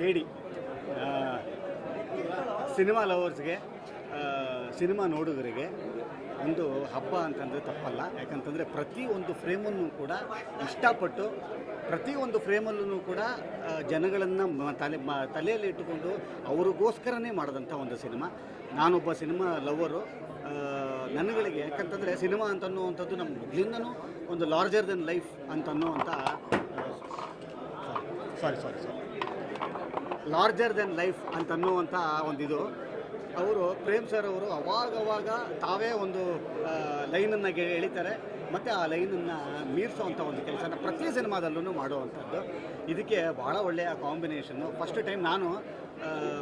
KD cinema ಲವರ್ಸ್ಗೆ, cinema ನೋಡುಗರಿಗೆ ಒಂದು ಹಬ್ಬ ಅಂತಂದರೆ ತಪ್ಪಲ್ಲ. ಯಾಕಂತಂದರೆ ಪ್ರತಿಯೊಂದು ಫ್ರೇಮನ್ನು ಕೂಡ ಇಷ್ಟಪಟ್ಟು ಪ್ರತಿಯೊಂದು ಫ್ರೇಮಲ್ಲೂ ಕೂಡ ಜನಗಳನ್ನು ತಲೆಯಲ್ಲಿ ಇಟ್ಟುಕೊಂಡು ಅವ್ರಿಗೋಸ್ಕರನೇ ಮಾಡಿದಂಥ ಒಂದು ಸಿನಿಮಾ. ನಾನೊಬ್ಬ ಸಿನಿಮಾ ಲವರು. ನನಗಳಿಗೆ ಯಾಕಂತಂದರೆ ಸಿನಿಮಾ ಅಂತನ್ನುವಂಥದ್ದು ನಮ್ಮ ಮೊದಲಿಂದನೂ ಒಂದು ಲಾರ್ಜರ್ ದೆನ್ ಲೈಫ್ ಅಂತನ್ನುವಂಥ ಲಾರ್ಜರ್ ದೆನ್ ಲೈಫ್ ಅಂತನ್ನುವಂಥ ಒಂದಿದು. ಅವರು ಪ್ರೇಮ್ ಸರ್ ಅವರು ಅವಾಗವಾಗ ತಾವೇ ಒಂದು ಲೈನನ್ನು ಎಳಿತಾರೆ ಮತ್ತು ಆ ಲೈನನ್ನು ಮೀರಿಸೋವಂಥ ಒಂದು ಕೆಲಸನ ಪ್ರತಿ ಸಿನಿಮಾದಲ್ಲೂ ಮಾಡುವಂಥದ್ದು. ಇದಕ್ಕೆ ಭಾಳ ಒಳ್ಳೆಯ ಕಾಂಬಿನೇಷನ್ನು. ಫಸ್ಟ್ ಟೈಮ್ ನಾನು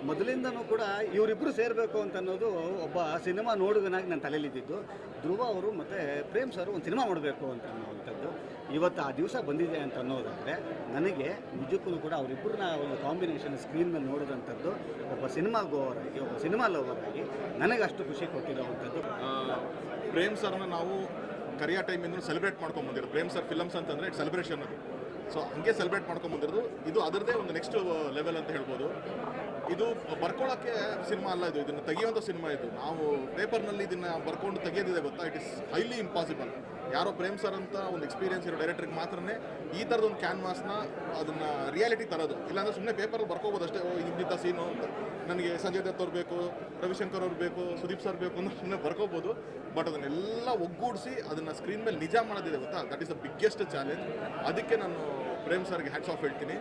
ಮೊದಲಿಂದನೂ ಕೂಡ ಇವರಿಬ್ಬರು ಸೇರಬೇಕು ಅಂತನ್ನೋದು ಒಬ್ಬ ಸಿನಿಮಾ ನೋಡುಗನಾಗಿ ನನ್ನ ತಲೆಯಲ್ಲಿದ್ದಿದ್ದು. ಧ್ರುವ ಅವರು ಮತ್ತು ಪ್ರೇಮ್ ಸರ್ ಒಂದು ಸಿನಿಮಾ ಮಾಡಬೇಕು ಅಂತ ಅನ್ನೋವಂಥದ್ದು ಇವತ್ತು ಆ ದಿವಸ ಬಂದಿದೆ ಅಂತ ಅನ್ನೋದಾದರೆ ನನಗೆ ನಿಜಕ್ಕೂ ಕೂಡ ಅವರಿಬ್ಬರನ್ನ ಒಂದು ಕಾಂಬಿನೇಷನ್ ಸ್ಕ್ರೀನ್ ಮೇಲೆ ನೋಡಿದಂಥದ್ದು ಒಬ್ಬ ಸಿನಿಮಾ ಗೋವರಾಗಿ, ಒಬ್ಬ ಸಿನಿಮಾ ಲವರಾಗಿ ನನಗೆ ಅಷ್ಟು ಖುಷಿ ಕೊಟ್ಟಿರೋವಂಥದ್ದು. ಪ್ರೇಮ್ ಸರ್ನ ನಾವು ಕರಿಯ ಟೈಮಿಂದ ಸೆಲೆಬ್ರೇಟ್ ಮಾಡ್ಕೊಂಡು ಬಂದಿರೋದು. ಪ್ರೇಮ್ ಸರ್ ಫಿಲಮ್ಸ್ ಅಂತಂದರೆ ಇಟ್ ಸೆಲೆಬ್ರೇಷನ್ ಅದು. ಸೊ ಹಂಗೆ ಸೆಲೆಬ್ರೇಟ್ ಮಾಡ್ಕೊಂಡು ಬಂದಿರೋದು. ಇದು ಅದರದೇ ಒಂದು ನೆಕ್ಸ್ಟ್ ಲೆವೆಲ್ ಅಂತ ಹೇಳ್ಬೋದು. ಇದು ಬರ್ಕೊಳ್ಳೋಕ್ಕೆ ಸಿನಿಮಾ ಅಲ್ಲ, ಇದನ್ನು ತೆಗೆಯುವಂಥ ಸಿನಿಮಾ. ಇದು ನಾವು ಪೇಪರ್ನಲ್ಲಿ ಇದನ್ನು ಬರ್ಕೊಂಡು ತೆಗೆಯೋದಿದೆ ಗೊತ್ತಾ, ಇಟ್ ಇಸ್ ಹೈಲಿ ಇಂಪಾಸಿಬಲ್. ಯಾರೋ ಪ್ರೇಮ್ ಸರ್ ಅಂತ ಒಂದು ಎಕ್ಸ್ಪೀರಿಯನ್ಸ್ ಇರೋ ಡೈರೆಕ್ಟ್ರಿಗೆ ಮಾತ್ರನೇ ಈ ಥರದೊಂದು ಕ್ಯಾನ್ವಾಸ್ನ ಅದನ್ನು ರಿಯಾಲಿಟಿ ತರೋದು. ಇಲ್ಲಾಂದರೆ ಸುಮ್ಮನೆ ಪೇಪರಲ್ಲಿ ಬರ್ಕೋಬೋದು ಅಷ್ಟೇ. ಇಂಥ ಸೀನು ಅಂತ ನನಗೆ ಸಂಜಯ್ ದತ್ ಅವ್ರು ಬೇಕು, ರವಿಶಂಕರ್ ಅವ್ರು ಬೇಕು, ಸುದೀಪ್ ಸರ್ ಬೇಕು ಅಂತ ಸುಮ್ಮನೆ ಬರ್ಕೋಬೋದು. ಬಟ್ ಅದನ್ನೆಲ್ಲ ಒಗ್ಗೂಡಿಸಿ ಅದನ್ನು ಸ್ಕ್ರೀನ್ ಮೇಲೆ ನಿಜ ಮಾಡೋದಿದೆ ಗೊತ್ತಾ, that is the biggest challenge. ಅದಕ್ಕೆ ನಾನು ಪ್ರೇಮ್ ಸರ್ಗೆ ಹ್ಯಾಟ್ಸ್ ಆಫ್ ಹೇಳ್ತೀನಿ.